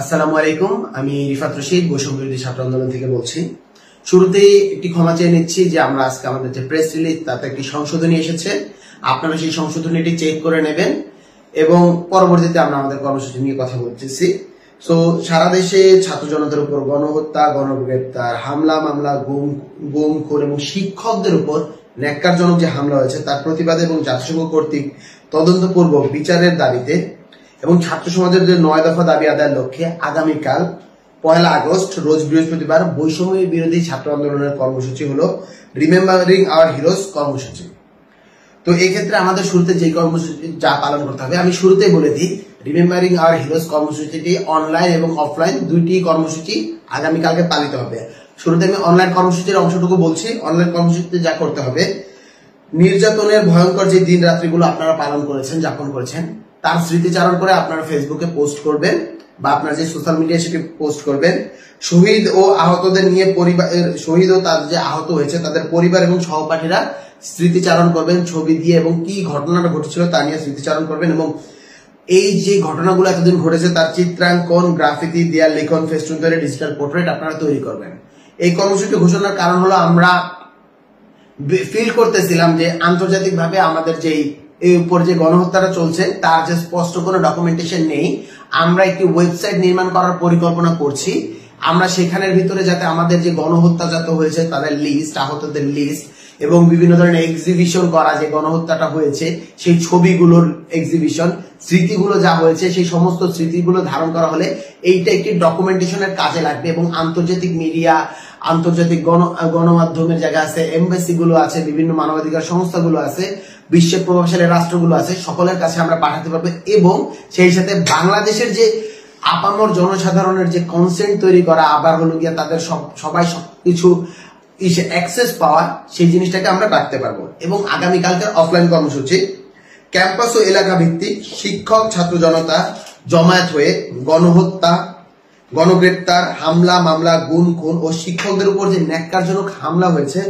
আসসালামু আলাইকুম। আমি রিফাত রশিদ বৈষম্য বিরোধী ছাত্র আন্দোলন থেকে বলছি। শুরুতেই একটি ক্ষমা চেয়ে নিচ্ছি যে আমরা আজকে আমাদের যে প্রেস রিলিজ তাতে একটি সংশোধনী এসেছে। আপনারা সেই সংশোধনীটি চেক করে নেবেন এবং পরবর্তীতে আমরা আমাদের কর্মসূচি নিয়ে কথা বলতেছি। সারা দেশে ছাত্র জনতার উপর গণহত্যা, গণগ্রেপ্তার, হামলা মামলা, গুম খুন এবং শিক্ষকদের উপর ন্যাক্কারজনক যে হামলা হয়েছে তার প্রতিবাদে এবং জাতিসংঘ কর্তৃক তদন্তপূর্বক বিচারের দাবিতে এবং ছাত্র সমাজের যে 9 দফা দাবি আদায়ের লক্ষ্যে আগামীকাল 1 আগস্ট রোজ বৃহস্পতিবার বৈষম্য বিরোধী ছাত্র আন্দোলনের কর্মসূচি হলো রিমেম্বারিং আওয়ার হিরোজ কর্মসূচি। তো এই ক্ষেত্রে আমাদের শুরুতে যে কর্মসূচি যা পালন করতে হবে আমি শুরুতেই বলে দিই, রিমেম্বারিং আওয়ার হিরোজ কর্মসূচিটি অনলাইন এবং অফলাইন দুইটি কর্মসূচি আগামীকালকে পালিত হবে। শুরুতে আমি অনলাইন কর্মসূচির অংশটুকু বলছি। অনলাইন কর্মসূচিতে যা করতে হবে, নির্যাতনের ভয়ঙ্কর যে দিন রাত্রিগুলো আপনারা পালন করেছেন, যাপন করেছেন, তার স্মৃতিচারণ করে আপনারা ফেসবুকে পোস্ট করবেন বা আপনার যে সোশ্যাল মিডিয়ায় সেটি পোস্ট করবেন। শহীদ ও আহতদের নিয়ে শহীদ ও তার যে আহত হয়েছে তাদের পরিবার এবং সহপাঠীরা স্মৃতিচারণ করবেন ছবি দিয়ে এবং কি ঘটনাটা ঘটেছিল তা নিয়ে স্মৃতিচারণ করবেন এবং এই যে ঘটনাগুলো এতদিন ঘটেছে তার চিত্রাঙ্কন, গ্রাফিতি, দেয়াল লিখন, ফেস্টুন তৈরি, ডিজিটাল পোর্ট্রেট আপনারা তৈরি করবেন। এই কর্মসূচি ঘোষণার কারণ হলো আমরা ফিল করতেছিলাম যে আন্তর্জাতিকভাবে আমাদের যে এই উপর যে গণহত্যাটা চলছে তার যে স্পষ্ট কোনো ডকুমেন্টেশন নেই। আমরা একটি ওয়েবসাইট নির্মাণ করার পরিকল্পনা করছি। আমরা সেখানের ভিতরে যাতে আমাদের যে গণহত্যা যত হয়েছে তাদের লিস্ট, আহতদের লিস্ট এবং বিভিন্ন ধরনের এক্সিবিশন করা, যে গণহত্যাটা হয়েছে সেই ছবিগুলোর এক্সিবিশন, স্মৃতিগুলো যা হয়েছে সেই সমস্ত স্মৃতিগুলো ধারণ করা হলে এইটা একটি ডকুমেন্টেশনের কাজে লাগবে এবং আন্তর্জাতিক মিডিয়া, আন্তর্জাতিক গণমাধ্যমের জায়গা আছে, এমবাসি গুলো আছে, বিভিন্ন মানবাধিকার সংস্থাগুলো আছে, বিশ্বের প্রভাবশালী রাষ্ট্রগুলো আছে, সকলের কাছে আমরা পাঠাতে পারবো এবং সেই সাথে বাংলাদেশের যে আপামর জনসাধারণের যে কনসেন্ট তৈরি করা, আবার হলো গিয়া তাদের সবাই সবকিছু অ্যাক্সেস পাওয়া, সেই জিনিসটাকে আমরা রাখতে পারবো। এবং আগামীকালকের অফলাইন কর্মসূচি ক্যাম্পাস ও এলাকা ভিত্তিক শিক্ষক ছাত্র জনতা জমায়েত হয়ে গণহত্যা, গণগ্রেপ্তার, হামলা মামলা, গুম খুন ও শিক্ষকদের উপর যে ন্যাক্কারজনক হামলা হয়েছে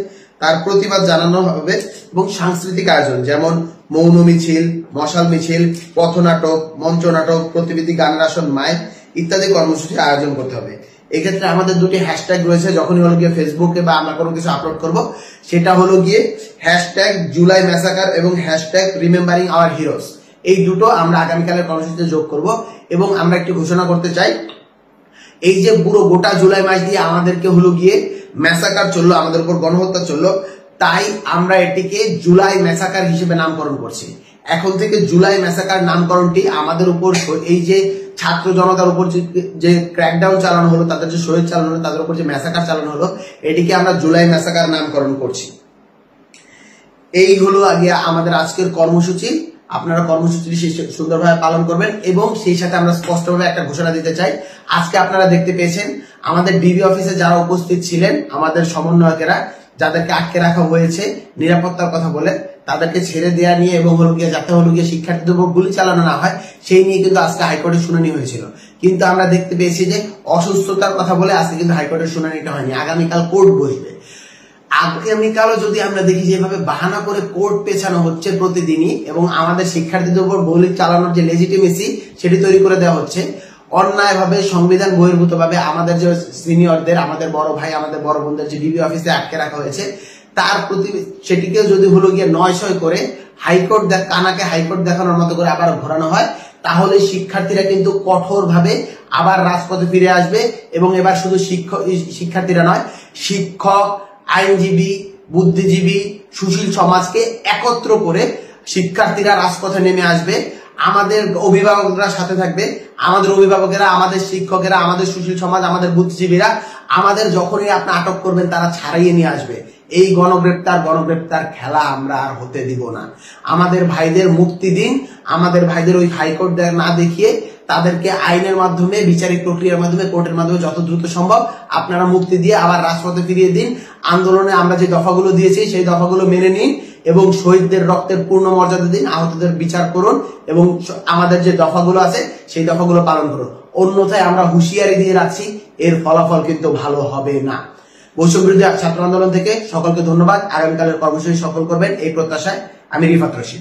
তার প্রতিবাদ জানানো হবে এবং সাংস্কৃতিক আয়োজন যেমন মৌন মিছিল, মশাল মিছিল, পথনাটক, মঞ্চনাটক, প্রতিবেদী গানের আসন, মাইক ইত্যাদি কর্মসূচি আয়োজন করতে হবে। এক্ষেত্রে আমাদের দুটি হ্যাশট্যাগ রয়েছে। যখনই হলো গিয়ে ফেসবুকে বা আমরা কোনো কিছু আপলোড করব, সেটা হলো গিয়ে হ্যাশট্যাগ জুলাই ম্যাসাকার এবং হ্যাশট্যাগ রিমেম্বারিং আওয়ার হিরোজ। এই দুটো আমরা আগামীকালের কর্মসূচিতে যোগ করব এবং আমরা একটি ঘোষণা করতে চাই, এই যে পুরো গোটা জুলাই মাস দিয়ে আমাদেরকে হলো গিয়ে ম্যাসাকার চললো, আমাদের উপর গণহত্যা চললো, তাই আমরা এটিকে জুলাই ম্যাসাকার হিসেবে নামকরণ করছি। এখন থেকে জুলাই ম্যাসাকার নামকরণটি আমাদের উপর, এই যে ছাত্র জনতার উপর যে ক্র্যাকডাউন চালানো হলো, তাদের যে শহীদ চালানো হলো, তাদের উপর যে ম্যাসাকার চালানো হলো, এটিকে আমরা জুলাই ম্যাসাকার নামকরণ করছি। এই হলো আগে আমাদের আজকের কর্মসূচি। আপনারা কর্মসূচিটি সুন্দরভাবে পালন করবেন এবং সেই সাথে আমরা স্পষ্টভাবে একটা ঘোষণা দিতে চাই। আজকে আপনারা দেখতে পেয়েছেন আমাদের ডিবি অফিসে যারা উপস্থিত ছিলেন, আমাদের সমন্বয়কেরা যাদেরকে আটকে রাখা হয়েছে নিরাপত্তার কথা বলে, তাদেরকে ছেড়ে দেওয়া নিয়ে এবং হলো গিয়ে যাতে হলো গিয়ে শিক্ষার্থীদের উপর গুলি চালানো না হয় সেই নিয়ে কিন্তু আজকে হাইকোর্টের শুনানি হয়েছিল। কিন্তু আমরা দেখতে পেয়েছি যে অসুস্থতার কথা বলে আজকে কিন্তু হাইকোর্টের শুনানিটা হয়নি। আগামীকাল কোর্ট বসবে। আগামীকালও যদি আমরা দেখি যেভাবে বাহানা করে কোর্ট পেছানো হচ্ছে প্রতিদিনই এবং আমাদের শিক্ষার্থীদের উপর গুলি চালানোর যে লেজিটিমেসি সেটি তৈরি করে দেওয়া হচ্ছে, অন্যায়ভাবে সংবিধান বহির্ভূত ভাবে আমাদের যে সিনিয়রদের, আমাদের বড় ভাই, আমাদের বড় বোনদের যে ডিবি অফিসে আটকে রাখা হয়েছে তার প্রতি সেটিকে যদি হলো গিয়ে 9-6 করে হাইকোর্ট কানাকে হাইকোর্ট দেখানোর মতো করে আবার ঘোরানো হয়, তাহলে শিক্ষার্থীরা কিন্তু কঠোরভাবে আবার রাজপথে ফিরে আসবে এবং এবার শুধু শিক্ষার্থীরা নয়, শিক্ষক, আইনজীবী, বুদ্ধিজীবী, সুশীল সমাজকে একত্র করে শিক্ষার্থীরা রাজপথে নেমে আসবে। আমাদের অভিভাবকরা সাথে থাকবে, আমাদের অভিভাবকেরা, আমাদের শিক্ষকেরা, আমাদের সুশীল সমাজ, আমাদের বুদ্ধিজীবীরা আমাদের যখনই আপনি আটক করবেন তারা ছাড়িয়ে নিয়ে আসবে। এই গণগ্রেপ্তার খেলা আমরা আর হতে দিব না। আমাদের ভাইদের মুক্তি দিন। আমাদের ভাইদের ওই হাইকোর্ট না দেখিয়ে তাদেরকে আইনের মাধ্যমে, বিচারিক প্রক্রিয়ার মাধ্যমে, কোর্টের মাধ্যমে যত দ্রুত সম্ভব আপনারা মুক্তি দিয়ে আবার রাজপথে ফিরিয়ে দিন। আন্দোলনে আমরা যে দফাগুলো দিয়েছি সেই দফাগুলো মেনে নিন এবং শহীদদের রক্তের পূর্ণ মর্যাদা দিন, আহতদের বিচার করুন এবং আমাদের যে দফাগুলো আছে সেই দফাগুলো পালন করুন। অন্যথায় আমরা হুঁশিয়ারি দিয়ে রাখছি, এর ফলাফল কিন্তু ভালো হবে না। বৈষম্য বিরোধী ছাত্র আন্দোলন থেকে সকলকে ধন্যবাদ। আগামীকালের কর্মসূচি সফল করবেন এই প্রত্যাশায় আমি রিফাত রশিদ।